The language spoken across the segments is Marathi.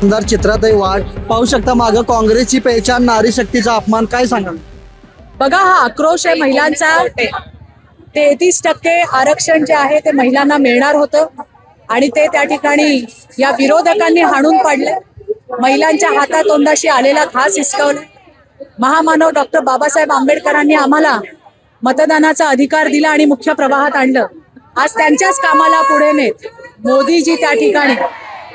आमदार चित्रातही वाढ पाहू शकता. मागं काँग्रेसची पेहचान, नारी शक्तीचा अपमान, काय सांगाल? बघा, हा आक्रोश आहे महिलांचा. 33% आरक्षण जे आहे ते महिलांना मिळणार होतं आणि ते त्या ठिकाणी या विरोधकांनी हाणून पाडले. महिलांच्या हातातोंडाशी आलेला घास हिसकावला. महामानव डॉक्टर बाबासाहेब आंबेडकरांनी आम्हाला मतदानाचा अधिकार दिला आणि मुख्य प्रवाहात आणलं. आज त्यांच्याच कामाला पुढे नेत मोदीजी त्या ठिकाणी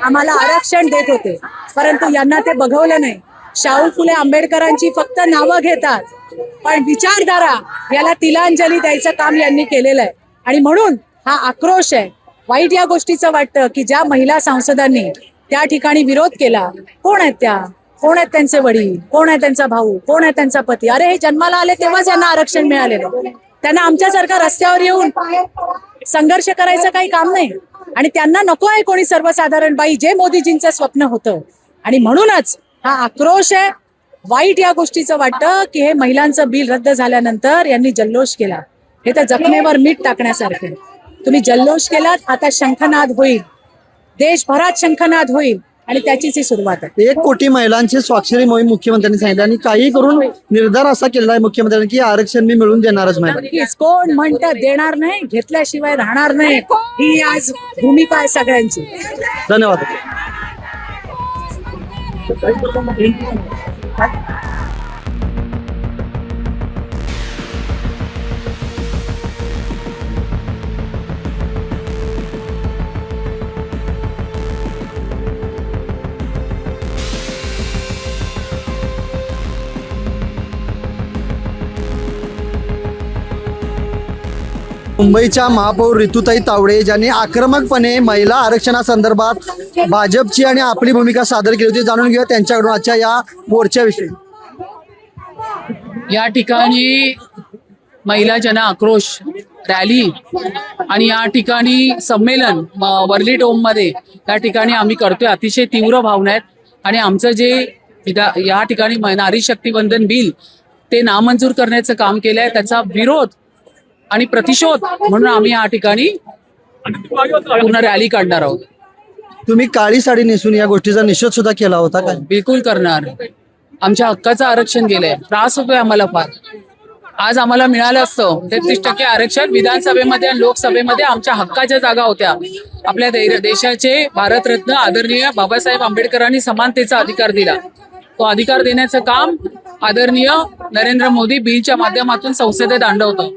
आम्हाला आरक्षण देत होते, परंतु यांना ते बघवलं नाही. शाहू फुले आंबेडकरांची फक्त नावं घेतात, पण विचारधारा याला तिलांजली द्यायचं काम यांनी केलेलं आहे. आणि म्हणून हा आक्रोश आहे. वाईट या गोष्टीचं वाटतं की ज्या महिला सांसदांनी त्या ठिकाणी विरोध केला, कोण आहेत त्या? कोण आहेत त्यांचे वडील? कोण आहे त्यांचा भाऊ? कोण आहे त्यांचा पती? अरे, हे जन्माला आले तेव्हाच यांना आरक्षण मिळालेलं. त्यांना आमच्यासारखा रस्त्यावर येऊन संघर्ष करायचं काही काम नाही. आणि त्यांना नको आहे कोणी सर्वसाधारण बाई, जे मोदीजींचं स्वप्न होतं. आणि म्हणूनच हा आक्रोश आहे. वाईट या गोष्टीचं वाटतं की हे महिलांचं बिल रद्द झाल्यानंतर यांनी जल्लोष केला. हे तर जखमेवर मीठ टाकण्यासारखे. तुम्ही जल्लोष केलात, आता शंखनाद होईल, देशभरात शंखनाद होईल आणि त्याचीच ही सुरुवात आहे. 1 कोटी महिलांची स्वाक्षरी मोहीम मुख्यमंत्र्यांनी सांगितली आणि काही करून निर्धार असा केलेला आहे मुख्यमंत्र्यांनी की आरक्षण मी मिळवून देणारच महिला. नक्कीच. कोण म्हणतं देणार नाही, घेतल्याशिवाय राहणार नाही, ही आज भूमिका आहे सगळ्यांची. धन्यवाद. मुंबईच्या महापौर ऋतुताई तावडे ज्यांनी आक्रमकपणे महिला आरक्षणासंदर्भात भाजपची आणि आपली भूमिका सादर केली होती. जाणून घेऊया त्यांच्याकडून आजच्या या मोर्चाविषयी. या ठिकाणी महिला जन आक्रोश रॅली आणि या ठिकाणी संमेलन वर्ली डोममध्ये या ठिकाणी आम्ही करतोय. अतिशय तीव्र भावना आहेत आणि आमचं जे या ठिकाणी नारी शक्ती वंदन बिल ते नामंजूर करण्याचं काम केलं आहे, त्याचा विरोध आणि प्रतिशोध म्हणून आम्ही या ठिकाणी पूर्ण रॅली काढणार आहोत. तुम्ही काळी साडी नेसून या गोष्टीचा निषेध सुद्धा केला होता का? बिलकुल करणार. आमच्या हक्काचं आरक्षण गेलंय. त्रास होतोय आम्हाला फार. आज आम्हाला मिळालं असतं 33% आरक्षण विधानसभेमध्ये आणि लोकसभेमध्ये. आमच्या हक्काच्या जागा होत्या. आपल्या देशाचे भारतरत्न आदरणीय बाबासाहेब आंबेडकरांनी समानतेचा अधिकार दिला. तो अधिकार देण्याचं काम आदरणीय नरेंद्र मोदी बिलच्या माध्यमातून संसदेत आणलं होतं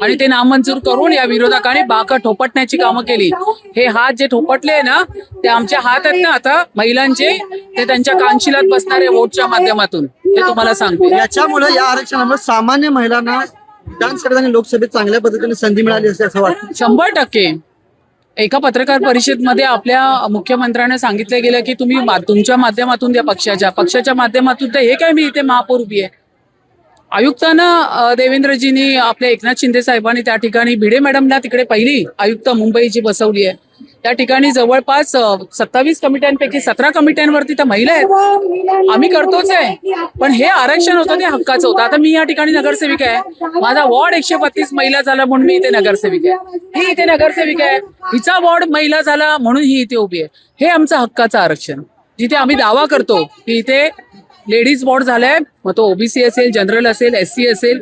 आणि ते नामंजूर करून या विरोधकांनी बाका ठोपटण्याची कामं केली. हे हात जे ठोपटले ना, ते आमचे हात आहेत ना आता महिलांचे, ते त्यांच्या कानशिलात बसणारे वोटच्या माध्यमातून. ते तुम्हाला सांगते. याच्यामुळे या आरक्षणामुळे सामान्य महिलांना विधानसभेत आणि लोकसभेत चांगल्या पद्धतीने संधी मिळाली असं वाटतं. 100%. एका पत्रकार परिषदेमध्ये आपल्या मुख्यमंत्र्यांना सांगितलं गेलं की तुम्ही तुमच्या माध्यमातून द्या, पक्षाच्या माध्यमातून. तर हे काय, मी इथे महापौर उभी आहे. आयुक्तांना देवेंद्रजींनी आपल्या एकनाथ शिंदे साहेबांनी त्या ठिकाणी भिडे मॅडमला तिकडे पहिली आयुक्त मुंबईची बसवली आहे. त्या ठिकाणी जवळपास 27 कमिट्यांपैकी 17 कमिट्यांवरती त्या महिला आहेत. आम्ही करतोच आहे, पण हे आरक्षण होतं ते हक्काचं होतं. आता मी या ठिकाणी नगरसेविका आहे. माझा वॉर्ड 132 महिला झाला म्हणून मी इथे नगरसेविका आहे. ही इथे नगरसेविका आहे, हिचा वॉर्ड महिला झाला म्हणून ही इथे उभी आहे. हे आमचं हक्काचं आरक्षण, जिथे आम्ही दावा करतो की इथे लेडीज वॉर्ड झालाय, मग तो ओबीसी असेल, जनरल असेल, SC असेल,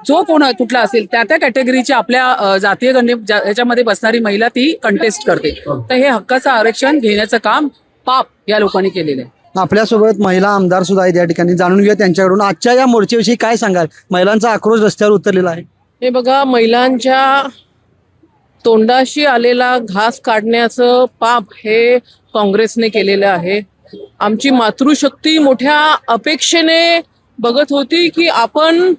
जो कुठला असेल, त्या कॅटेगरीची आपल्या जातीय याच्यामध्ये बसणारी महिला ती कंटेस्ट करते. तर हे हक्काचं आरक्षण घेण्याचं काम पाप या लोकांनी केलेलं आहे. आपल्यासोबत महिला आमदार सुद्धा आहेत या ठिकाणी. जाणून घेऊया त्यांच्याकडून आजच्या या मोर्चाविषयी काय सांगाल? महिलांचा आक्रोश रस्त्यावर उतरलेला आहे. हे बघा, महिलांच्या तोंडाशी आलेला घास काढण्याचं पाप हे काँग्रेसने केलेलं आहे. आमची मातृशक्ती मोठ्या अपेक्षेने बघत होती की आपण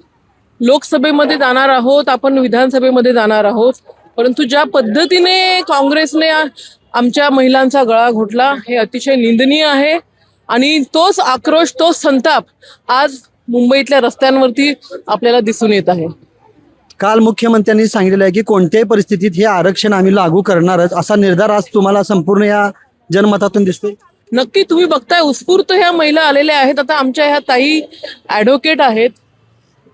लोकसभेमध्ये जाणार आहोत, आपण विधानसभेमध्ये जाणार आहोत, परंतु ज्या पद्धतीने काँग्रेसने आमच्या महिलांचा गळा घोटला हे अतिशय निंदनीय आहे. आणि तोच आक्रोश, तोच संताप आज मुंबईतल्या रस्त्यांवरती आपल्याला दिसून येत आहे. काल मुख्यमंत्र्यांनी सांगितलेलं आहे की कोणत्याही परिस्थितीत हे आरक्षण आम्ही लागू करणारच, असा निर्धार आज तुम्हाला संपूर्ण या जनमतातून दिसतोय. नक्की तुम्ही बघताय, उत्स्फूर्त ह्या महिला आलेल्या आहेत. आता आमच्या ह्या ताई ॲडव्होकेट आहेत,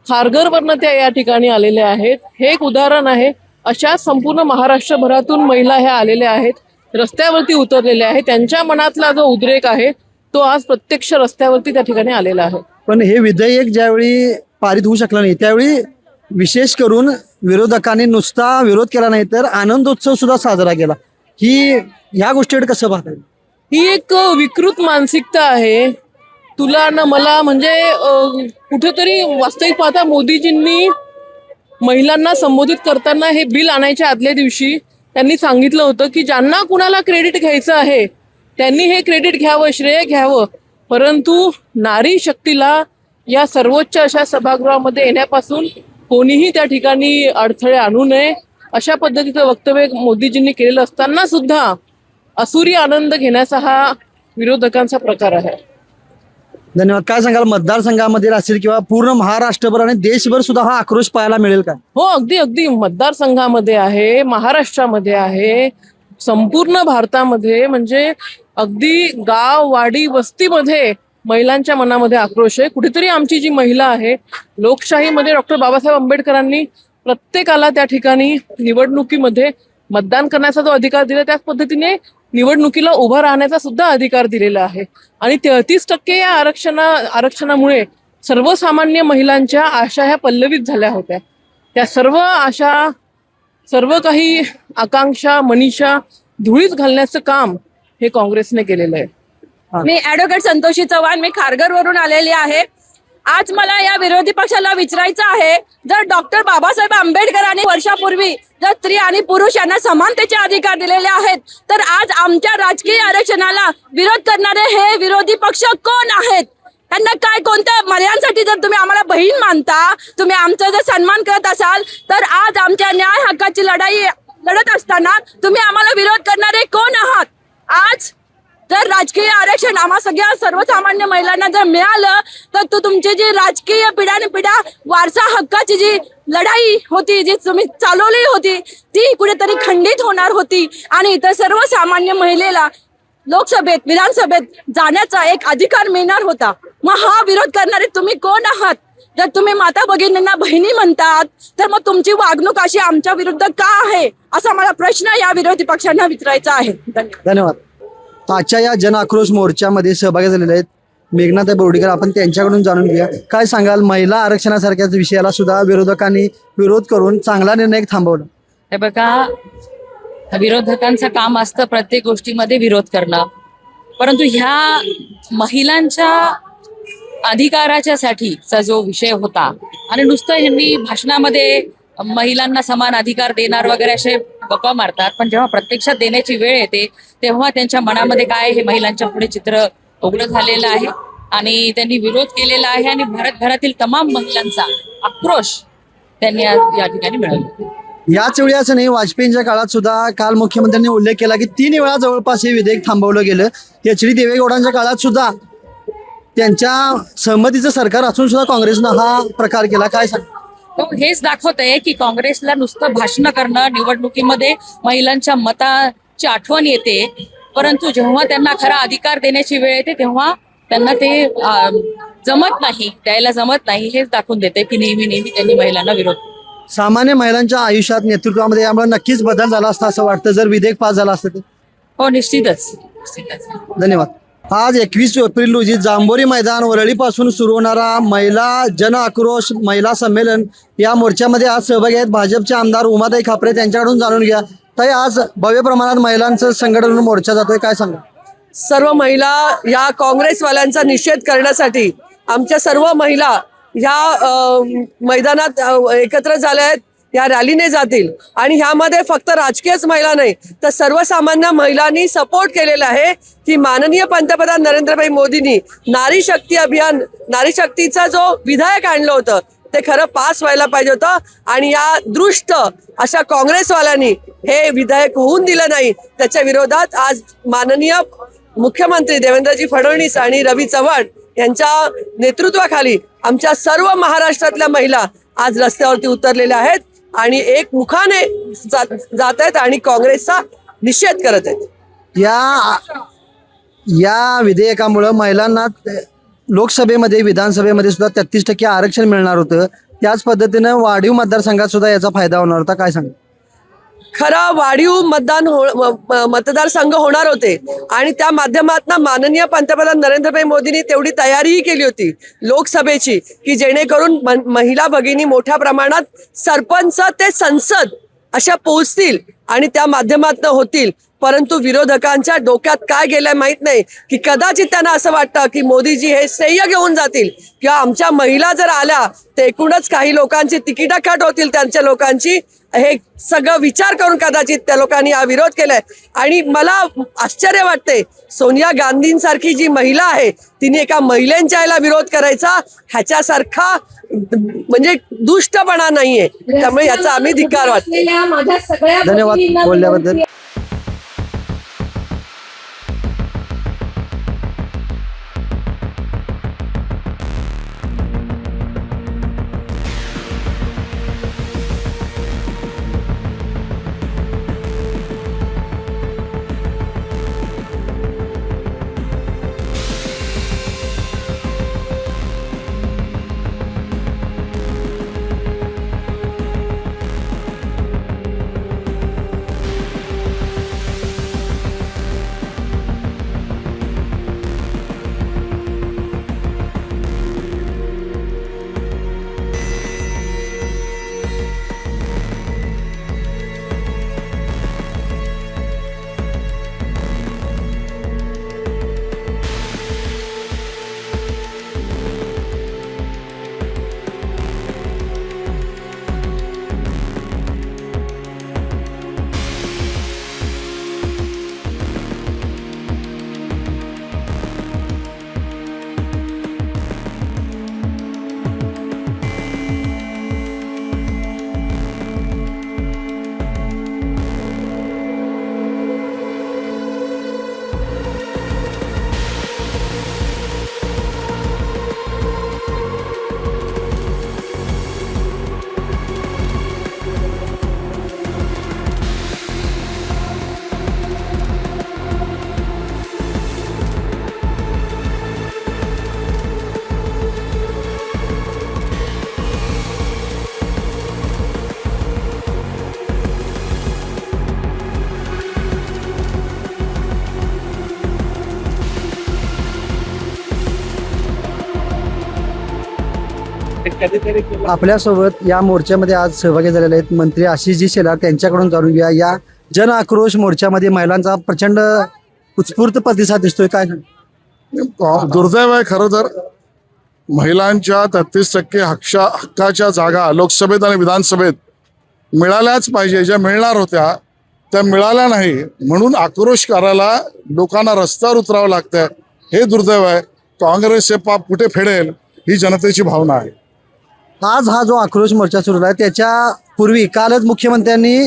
खारघरवरनं त्या या ठिकाणी आलेल्या आहेत. हे एक उदाहरण आहे. अशा संपूर्ण महाराष्ट्रभरातून महिला ह्या आलेल्या आहेत. रस्त्यावरती उतरलेले आहे. त्यांच्या मनातला जो उद्रेक आहे तो आज प्रत्यक्ष रस्त्यावरती त्या ठिकाणी आलेला आहे. पण हे विधेयक ज्यावेळी पारित होऊ शकलं नाही त्यावेळी विशेष करून विरोधकांनी नुसता विरोध केला नाही तर आनंदोत्सव सुद्धा साजरा केला. ह्या गोष्टीकडे कसं पाहता येईल? ही एक विकृत मानसिकता आहे. तुला ना मला म्हणजे कुठेतरी वास्तविक पाहता मोदीजींनी महिलांना संबोधित करताना हे बिल आणायच्या आदल्या दिवशी त्यांनी सांगितलं होतं की ज्यांना कुणाला क्रेडिट घ्यायचं आहे त्यांनी हे क्रेडिट घ्यावं, श्रेय घ्यावं, परंतु नारी शक्तीला या सर्वोच्च अशा सभागृहामध्ये येण्यापासून कोणीही त्या ठिकाणी अडथळे आणू नये अशा पद्धतीचं वक्तव्य मोदीजींनी केलेलं असताना सुद्धा असुरी आनंद घेण्याचा हा विरोधकांचा प्रकार आहे. धन्यवाद. काय सांगाल, मतदारसंघामध्ये असेल किंवा पूर्ण महाराष्ट्रभर आणि देशभर सुद्धा हा आक्रोश पाहायला मिळेल का? हो, अगदी अगदी मतदारसंघामध्ये आहे, महाराष्ट्रामध्ये आहे, संपूर्ण भारतामध्ये, म्हणजे अगदी गाव वाडी वस्तीमध्ये महिलांच्या मनामध्ये आक्रोश आहे. कुठेतरी आमची जी महिला आहे, लोकशाहीमध्ये डॉक्टर बाबासाहेब आंबेडकरांनी प्रत्येकाला त्या ठिकाणी निवडणुकीमध्ये मतदान करण्याचा जो अधिकार दिला त्याच पद्धतीने निवडणुकीला उभा राहण्याचा सुद्धा अधिकार दिलेला आहे. आणि 33% या आरक्षणामुळे सर्वसामान्य महिलांच्या आशा ह्या पल्लवित झाल्या होत्या. त्या सर्व आशा, सर्व काही आकांक्षा, मनीषा धुळीत घालण्याचं काम हे काँग्रेसने केलेलं आहे. मी ऍडव्होकेट संतोषी चव्हाण, मी खारघरवरून आलेली आहे. आज मला या विरोधी पक्षाला विचारायचं आहे, जर डॉक्टर बाबासाहेब आंबेडकरांनी वर्षापूर्वी जर स्त्री आणि पुरुष यांना समानतेचे अधिकार दिलेले आहेत, तर आज आमच्या राजकीय आरक्षणाला विरोध करणारे हे विरोधी पक्ष कोण आहेत? त्यांना काय, कोणत्या मर्यादांसाठी जर तुम्ही आम्हाला बहीण मानता, तुम्ही आमचा जर सन्मान करत असाल, तर आज आमच्या न्याय हक्काची लढाई लढत असताना तुम्ही आम्हाला विरोध करणारे कोण आहात? आज जर राजकीय आरक्षण आम्हा सगळ्या सर्वसामान्य महिलांना जर मिळालं तर तुमची जी राजकीय पिढ्यानपिढ्या वारसा हक्काची जी लढाई होती, जी तुम्ही चालवली होती, ती कुठेतरी खंडित होणार होती आणि इतर सर्वसामान्य महिलेला लोकसभेत, विधानसभेत जाण्याचा एक अधिकार मिळणार होता. मग हा विरोध करणारे तुम्ही कोण आहात? जर तुम्ही माता भगिनींना बहिणी म्हणतात तर मग तुमची वागणूक अशी आमच्या विरुद्ध का आहे, असा मला प्रश्न या विरोधी पक्षांना विचारायचा आहे. धन्यवाद. आजच्या या जन आक्रोश मोर्चामध्ये सहभागी झालेले आहेत मेघनाताई बोर्डीकर, आपण त्यांच्याकडून जाणून घेऊया. काय सांगाल, महिला आरक्षणासारख्याच विषयाला सुद्धा विरोधकांनी विरोध करून चांगला निर्णय थांबवला? हे बघा, विरोधकांचं काम असतं प्रत्येक गोष्टीमध्ये विरोध करणं, परंतु ह्या महिलांच्या अधिकाराच्या साठीचा जो विषय होता आणि नुसतं ह्यांनी भाषणामध्ये महिलांना समान अधिकार देणार वगैरे असे गप्पा मारतात, पण जेव्हा प्रत्यक्षात देण्याची वेळ येते तेव्हा त्यांच्या मनामध्ये काय हे महिलांच्या पुढे चित्र उघडं झालेलं आहे आणि त्यांनी विरोध केलेला आहे आणि भारतभरातील तमाम महिलांचा आक्रोश त्यांनी या ठिकाणी मिळवला. याच वेळी असं नाही, वाजपेयींच्या काळात सुद्धा काल मुख्यमंत्र्यांनी उल्लेख केला की 3 वेळा जवळपास हे विधेयक थांबवलं गेलं. HD देवेगौडांच्या काळात सुद्धा त्यांच्या सहमतीचं सरकार असून सुद्धा काँग्रेसनं हा प्रकार केला. काय सांग? हेच दाखवत आहे की काँग्रेसला नुसतं भाषण करणं, निवडणुकीमध्ये महिलांच्या मताची आठवण येते, परंतु जेव्हा त्यांना खरा अधिकार देण्याची वेळ येते तेव्हा त्यांना ते जमत नाही, द्यायला जमत नाही. हेच दाखवून देते की नेहमी नेहमी त्यांनी महिलांना विरोध. सामान्य महिलांच्या आयुष्यात, नेतृत्वामध्ये यामुळे नक्कीच बदल झाला असता असं वाटतं जर विधेयक पास झाला असतं ते. हो, निश्चितच. धन्यवाद. आज 21 एप्रिल रोजी जांभोरी मैदान वरळीपासून सुरू होणारा महिला जन आक्रोश महिला संमेलन या मोर्चामध्ये आज सहभागी आहेत भाजपचे आमदार उमाताई खापरे. त्यांच्याकडून जाणून घ्या. ताई, आज भव्य प्रमाणात महिलांचं संघटन म्हणून मोर्चा जातोय, काय सांगा? सर्व महिला या काँग्रेसवाल्यांचा निषेध करण्यासाठी आमच्या सर्व महिला ह्या मैदानात एकत्र झाल्या आहेत. या रॅलीने जातील आणि ह्यामध्ये फक्त राजकीयच महिला नाही तर सर्वसामान्य महिलांनी सपोर्ट केलेला आहे की माननीय पंतप्रधान नरेंद्रभाई मोदींनी नारी शक्ती अभियान, नारी शक्तीचा जो विधेयक आणलं होतं ते खरं पास व्हायला पाहिजे होतं आणि या दृष्ट अशा काँग्रेसवाल्यांनी हे विधेयक होऊन दिलं नाही. त्याच्या विरोधात आज माननीय मुख्यमंत्री देवेंद्रजी फडणवीस आणि रवी चव्हाण यांच्या नेतृत्वाखाली आमच्या सर्व महाराष्ट्रातल्या महिला आज रस्त्यावरती उतरलेल्या आहेत आणि एक मुखाने जात आहेत आणि काँग्रेसचा निषेध करत आहेत. या विधेयकामुळे महिलांना लोकसभेमध्ये, विधानसभेमध्ये सुद्धा 33% आरक्षण मिळणार होतं. त्याच पद्धतीनं वाढीव मतदारसंघात सुद्धा याचा फायदा होणार होता. काय सांगा? खरं वाढीव मतदारसंघ होणार होते आणि त्या माध्यमातून माननीय पंतप्रधान नरेंद्रभाई मोदींनी तेवढी तयारीही केली होती लोकसभेची की जेणेकरून महिला भगिनी मोठ्या प्रमाणात सरपंच ते संसद अशा पोहोचतील आणि त्या माध्यमातून होतील. परंतु विरोधकांच्या डोक्यात काय गेलंय माहित नाही की कदाचित त्यांना असं वाटतं की मोदीजी हे श्रेय घेऊन जातील किंवा आमच्या महिला जर आल्या तर एकूणच काही लोकांची तिकीटं कट होतील त्यांच्या लोकांची. हे सगळं विचार करून कदाचित त्या लोकांनी हा विरोध केलाय. आणि मला आश्चर्य वाटते सोनिया गांधींसारखी जी महिला आहे तिने एका महिलांच्या याला विरोध करायचा ह्याच्यासारखा म्हणजे दुष्टपणा नाहीये. त्यामुळे याचा आम्ही धिक्कार वाटतो. धन्यवाद बोलल्याबद्दल. आपल्यासोबत या मोर्चामध्ये आज सहभागी झालेले आहेत मंत्री आशिषजी शेलार. त्यांच्याकडून जाणून घ्या या जन आक्रोश मोर्चामध्ये महिलांचा प्रचंड उत्स्फूर्त प्रतिसाद दिसतोय. काय दुर्दैव आहे खरं तर महिलांच्या 33% हक्काच्या जागा लोकसभेत आणि विधानसभेत मिळाल्याच पाहिजे. ज्या मिळणार होत्या त्या मिळाल्या नाही म्हणून आक्रोश करायला लोकांना रस्त्यावर उतरावं लागतंय. हे दुर्दैव आहे. काँग्रेसचे पाप कुठे फेडेल ही जनतेची भावना आहे. आज हा जो आक्रोश मोर्चा सुरू आहे त्याच्या पूर्वी कालच मुख्यमंत्र्यांनी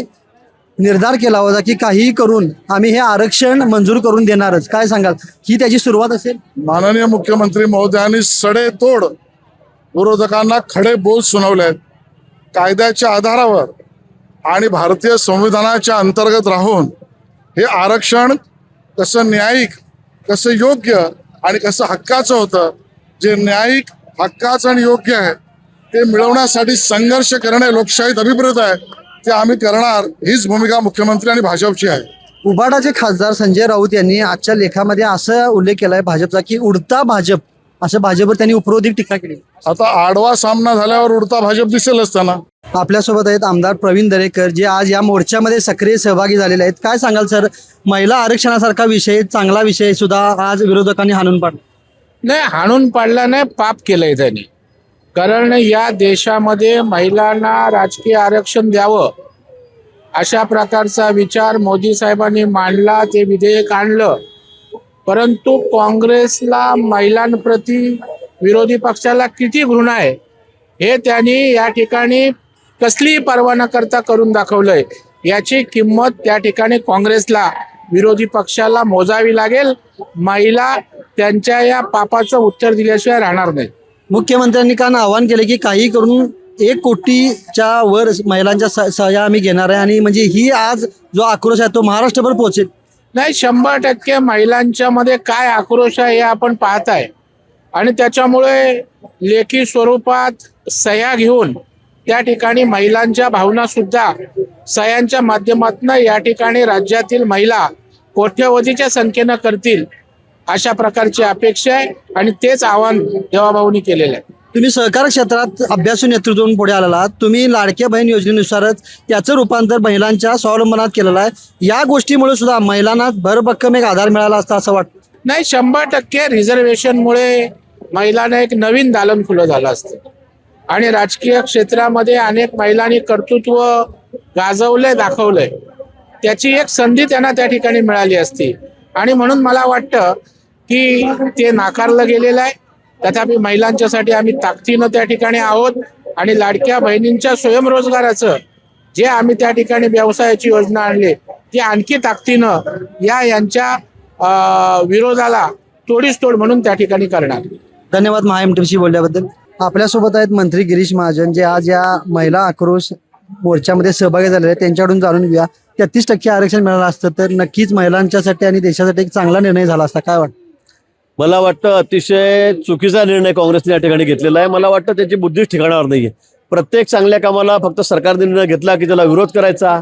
निर्धार केला होता की काहीही करून आम्ही हे आरक्षण मंजूर करून देणारच. काय सांगाल, ही त्याची सुरुवात असेल? माननीय मुख्यमंत्री महोदयांनी सडेतोड विरोधकांना खडे बोल सुनावले आहेत. कायद्याच्या आधारावर आणि भारतीय संविधानाच्या अंतर्गत राहून हे आरक्षण कसं न्यायिक, कसं योग्य आणि कसं हक्काचं होतं. जे न्यायिक, हक्काचं आणि योग्य आहे ते मिळवण्यासाठी संघर्ष करणे लोकशाहीत अभिप्रेत आहे. ते आम्ही करणार. हीच भूमिका मुख्यमंत्री आणि भाजपची आहे. उबाडाचे खासदार संजय राऊत यांनी आजच्या लेखामध्ये असं उल्लेख केलाय भाजपचा की उडता भाजप, असं भाजपवर त्यांनी उपरोधिक टीका केली. आता आडवा सामना झाल्यावर उडता भाजप दिसेलच त्यांना. आपल्यासोबत आहेत आमदार प्रवीण दरेकर जे आज या मोर्चामध्ये सक्रिय सहभागी झालेले आहेत. काय सांगाल सर, महिला आरक्षणासारखा विषय, चांगला विषय सुद्धा आज विरोधकांनी हाणून पाडला? नाही, हाणून पाडला नाही, पाप केलंय त्यांनी. कारण या देशामध्ये महिलांना राजकीय आरक्षण द्यावं अशा प्रकारचा विचार मोदी साहेबांनी मांडला, ते विधेयक आणलं. परंतु काँग्रेसला महिलांप्रती विरोधी पक्षाला किती घृणा आहे हे त्यांनी या ठिकाणी कसलीही पर्वा न करता करून दाखवलंय. याची किंमत त्या ठिकाणी काँग्रेसला, विरोधी पक्षाला मोजावी लागेल. महिला त्यांच्या या पापाचं उत्तर दिल्याशिवाय राहणार नाही. मुख्यमंत्र्यांनी काल आवाहन केलं की काही करून 1 कोटीच्या वर महिलांच्या सह्या आम्ही घेणार आहे आणि म्हणजे ही आज जो आक्रोश आहे तो महाराष्ट्रभर पोहोचेल. नाही, 100% महिलांच्या मध्ये काय आक्रोश आहे हे आपण पाहताय आणि त्याच्यामुळे लेखी स्वरूपात सह्या घेऊन त्या ठिकाणी महिलांच्या भावना सुद्धा सह्यांच्या माध्यमातून या ठिकाणी राज्यातील महिला कोट्यवधीच्या संख्येनं करतील अशा प्रकारची अपेक्षा आहे आणि तेच आवाहन देवाभाऊनी केलेलं आहे. तुम्ही सहकार क्षेत्रात अभ्यासू नेतृत्व म्हणून पुढे आलेला आहात. तुम्ही लाडक्या बहीण योजनेनुसारच त्याचं रूपांतर महिलांच्या स्वावलंबनात केलेलं आहे. या गोष्टीमुळे सुद्धा महिलांना भरभक्कम एक आधार मिळाला असता असं वाटतं. नाही, 100% रिझर्वेशनमुळे महिलांना एक नवीन दालन खुलं झालं असतं आणि राजकीय क्षेत्रामध्ये अनेक महिलांनी कर्तृत्व गाजवलंय, दाखवलंय. त्याची एक संधी त्यांना त्या ठिकाणी मिळाली असती आणि म्हणून मला वाटतं की ते नाकारलं गेलेलं आहे. तथापि महिलांच्यासाठी आम्ही ताकदीनं त्या ठिकाणी आहोत आणि लाडक्या बहिणींच्या स्वयंरोजगाराचं जे आम्ही त्या ठिकाणी व्यवसायाची योजना आणली ती आणखी ताकदीनं यांच्या विरोधाला तोडीस तोड म्हणून त्या ठिकाणी करणार. धन्यवाद महाएमटीशी बोलल्याबद्दल. आपल्यासोबत आहेत मंत्री गिरीश महाजन, जे आज या महिला आक्रोश मोर्चामध्ये सहभागी झालेले आहेत. त्यांच्याकडून जाणून घेऊया, 33% आरक्षण मिळालं असतं तर नक्कीच महिलांच्यासाठी आणि देशासाठी एक चांगला निर्णय झाला असता. काय वाटतं? मला वाटतं अतिशय चुकीचा निर्णय काँग्रेसने या ठिकाणी घेतलेला आहे. मला वाटतं त्याची बुद्धीच ठिकाणावर नाहीये. प्रत्येक चांगल्या कामाला फक्त सरकारने निर्णय घेतला की त्याला विरोध करायचा,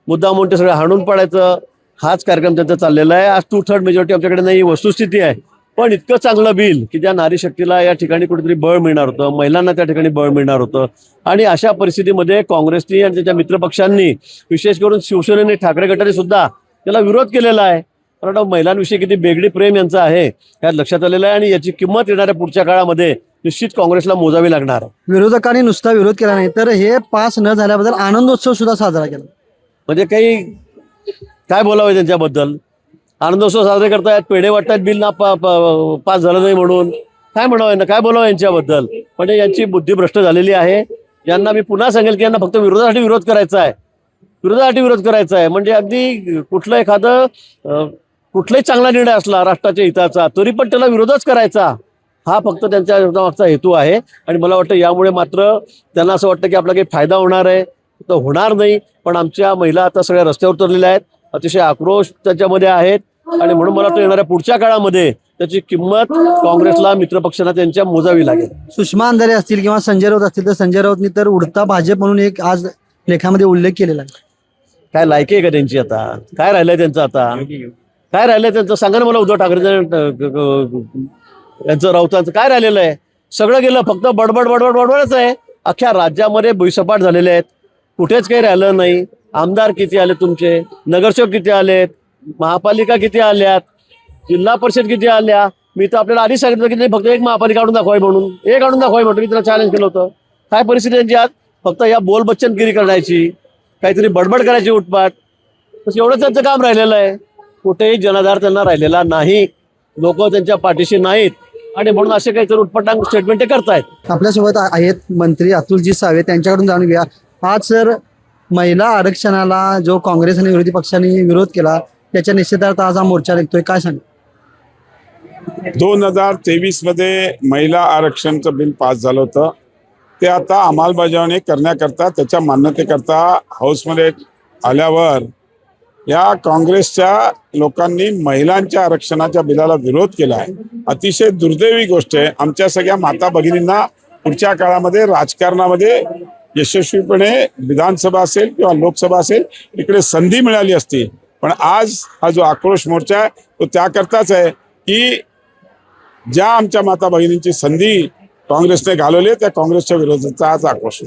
मुद्दा म्हणून ते सगळं हाणून पाडायचं, हाच कार्यक्रम त्यांचा चाललेला आहे. आज 2/3 मेजॉरिटी आमच्याकडे नाही, वस्तुस्थिती आहे. पण इतकं चांगलं बिल की ज्या नारी शक्तीला या ठिकाणी कुठेतरी बळ मिळणार होतं, महिलांना त्या ठिकाणी बळ मिळणार होतं. आणि अशा परिस्थितीमध्ये काँग्रेसनी आणि त्याच्या मित्रपक्षांनी, विशेष करून शिवसेनेने, ठाकरे गटाने सुद्धा त्याला विरोध केलेला आहे. कारण महिलांविषयी किती बेगडी प्रेम यांचं आहे यात लक्षात आलेलं आहे आणि याची किंमत येणाऱ्या पुढच्या काळामध्ये निश्चित काँग्रेसला मोजावी लागणार आहे. विरोधकांनी नुसता विरोध केला नाही तर हे पास न झाल्याबद्दल आनंदोत्सव सुद्धा साजरा केला. म्हणजे काही काय बोलावं त्यांच्याबद्दल? आनंदोत्सव साजरे करतायत, पेढे वाटतात, बिल ना पास झालं नाही म्हणून. काय म्हणावं ना, काय बोलावं यांच्याबद्दल? म्हणजे यांची बुद्धी भ्रष्ट झालेली आहे. यांना मी पुन्हा सांगेल की यांना फक्त विरोधासाठी विरोध करायचा आहे, विरोधासाठी विरोध करायचा आहे. म्हणजे अगदी कुठलाही चांगला निर्णय असला राष्ट्राच्या हिताचा तरी पण त्याला विरोधच करायचा, हा फक्त त्यांच्या मागचा हेतू आहे. आणि मला वाटतं यामुळे मात्र त्यांना असं वाटतं की आपला काही फायदा होणार आहे, तर होणार नाही. पण आमच्या महिला आता सगळ्या रस्त्यावर उतरलेल्या आहेत, अतिशय आक्रोश त्याच्यामध्ये आहेत आणि म्हणून मला वाटतं येणाऱ्या पुढच्या काळामध्ये त्याची किंमत काँग्रेसला, मित्रपक्षांना त्यांच्या मोजावी लागेल. सुषमा अंधारे असतील किंवा संजय राऊत असतील तर संजय राऊतनी तर उडता भाजप म्हणून एक आज लेखामध्ये उल्लेख केलेला आहे. काय लायकी आहे का त्यांची? आता काय राहिलंय त्यांचं? आता काय राहिलंय त्यांचं? सांगा ना मला. उद्धव ठाकरे यांचं, राऊतांचं काय राहिलेलं आहे? सगळं गेलं, फक्त बडबड बडबड बडबडच आहे. अख्ख्या राज्यामध्ये भुईसपाट झालेले आहेत, कुठेच काही राहिलं नाही. आमदार किती आले तुमचे, नगरसेवक किती आलेत, महापालिका किती आल्यात, जिल्हा परिषद किती आल्या? मी तर आपल्याला आधी सांगितलं की फक्त एक महापालिका काढून दाखवाय म्हणून, एक काढून दाखवाय म्हणून मी त्याला चॅलेंज केलं होतं. काय परिस्थिती त्यांची आज? फक्त या बोलबच्चनगिरी करण्याची, काहीतरी बडबड करायची, उठपाट, बस एवढंच त्यांचं काम राहिलेलं आहे. कुठेही जनाधार त्यांना राहिलेला नाही, लोक त्यांच्या पाठीशी नाहीत आणि म्हणून असे काहीतरी उठपटांग स्टेटमेंट ते करतायत. आपल्यासोबत आहेत मंत्री अतुलजी सावे, त्यांच्याकडून जाणून घ्या. आज सर महिला आरक्षणाला जो काँग्रेस आणि विरोधी पक्षांनी विरोध केला त्याच्या निषेधार्थ आज हा मोर्चा निघतोय, काय सांग? 2023 मध्ये महिला आरक्षणचं बिल पास झालं होतं. ते आता अंमलबजावणी करण्याकरता, त्याच्या मान्यतेकरता हाऊसमध्ये आल्यावर या काँग्रेसच्या लोकांनी महिलांच्या आरक्षणाच्या बिलाला विरोध केला आहे. अतिशय दुर्दैवी गोष्ट आहे. आमच्या सगळ्या माता भगिनींना पुढच्या काळामध्ये राजकारणामध्ये यशस्वीपणे, विधानसभा असेल किंवा लोकसभा असेल, इकडे संधी मिळाली असती. पण आज हा जो आक्रोश मोर्चा आहे तो त्याकरताच आहे की ज्या आमच्या माता भगिनींची संधी काँग्रेसने घालवली त्या काँग्रेसच्या विरोधाचा आज आक्रोश.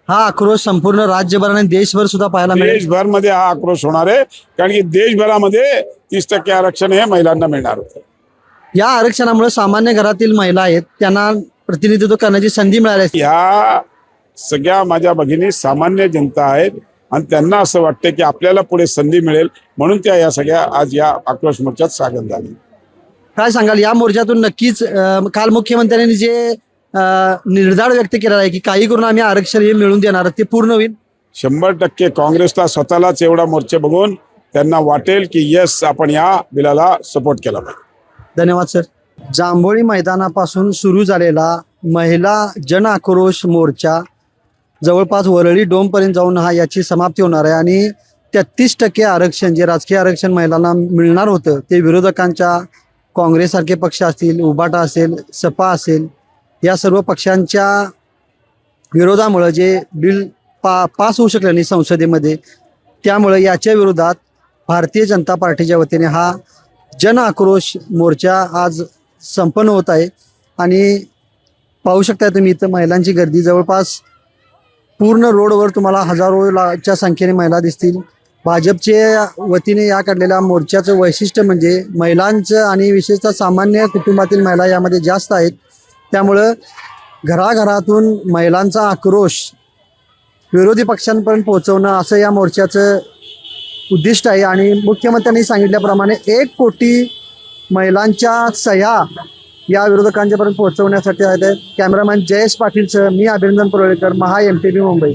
हा आक्रोश संपूर्ण राज्यभर आणि देशभर सुद्धा पाहायला मिळेल. देशभरमध्ये हा आक्रोश होणार आहे, कारण की देशभरामध्ये 30% आरक्षण हे महिलांना मिळणार होतं. या आरक्षणामुळे सामान्य घरातील महिला आहेत त्यांना प्रतिनिधित्व करण्याची संधी मिळाली असती. ह्या सगळ्या माझ्या भगिनी सामान्य जनता आहेत आणि त्यांना असं वाटतं की आपल्याला पुढे संधी मिळेल म्हणून त्या या सगळ्या आज या आक्रोश मोर्चात सामील झाल्या. काय सांगाल या मोर्चातून? नक्कीच काल मुख्यमंत्र्यांनी जे निर्धार व्यक्त केलेला आहे की काही करून आम्ही आरक्षण हे मिळवून देणार, ते पूर्ण होईल. 100% काँग्रेसला स्वतःलाच एवढा मोर्चा बघून त्यांना वाटेल की येस, आपण या बिलाला सपोर्ट केला पाहिजे. धन्यवाद सर. जांभोळी मैदानापासून सुरू झालेला महिला जन आक्रोश मोर्चा जवळपास वरळी डोमपर्यंत जाऊन याची समाप्ती होणार आहे आणि 33% आरक्षण जे राजकीय आरक्षण महिलांना मिळणार होतं ते विरोधकांच्या, काँग्रेससारखे पक्ष असतील, उबाटा असेल, सपा असेल, या सर्व पक्षांच्या विरोधामुळं जे बिल पास होऊ शकलं नाही संसदेमध्ये, त्यामुळं याच्या विरोधात भारतीय जनता पार्टीच्या वतीने हा जन आक्रोश मोर्चा आज संपन्न होत आहे. आणि पाहू शकता तुम्ही इथं महिलांची गर्दी, जवळपास पूर्ण रोडवर तुम्हाला हजारोच्या संख्येने महिला दिसतील. भाजपच्या वतीने या काढलेल्या मोर्चाचं वैशिष्ट्य म्हणजे महिलांचं आणि विशेषतः सामान्य कुटुंबातील महिला यामध्ये जास्त आहेत. त्यामुळं घराघरातून महिलांचा आक्रोश विरोधी पक्षांपर्यंत पोहोचवणं असं या मोर्चाचं उद्दिष्ट आहे. आणि मुख्यमंत्र्यांनी सांगितल्याप्रमाणे 1 कोटी महिलांच्या सह्या या विरोधकांच्यापर्यंत पोहोचवण्यासाठी आहेत. कॅमेरामॅन जयेश पाटीलसह मी अभिनंदन परोळेकर, महा MTV मुंबई.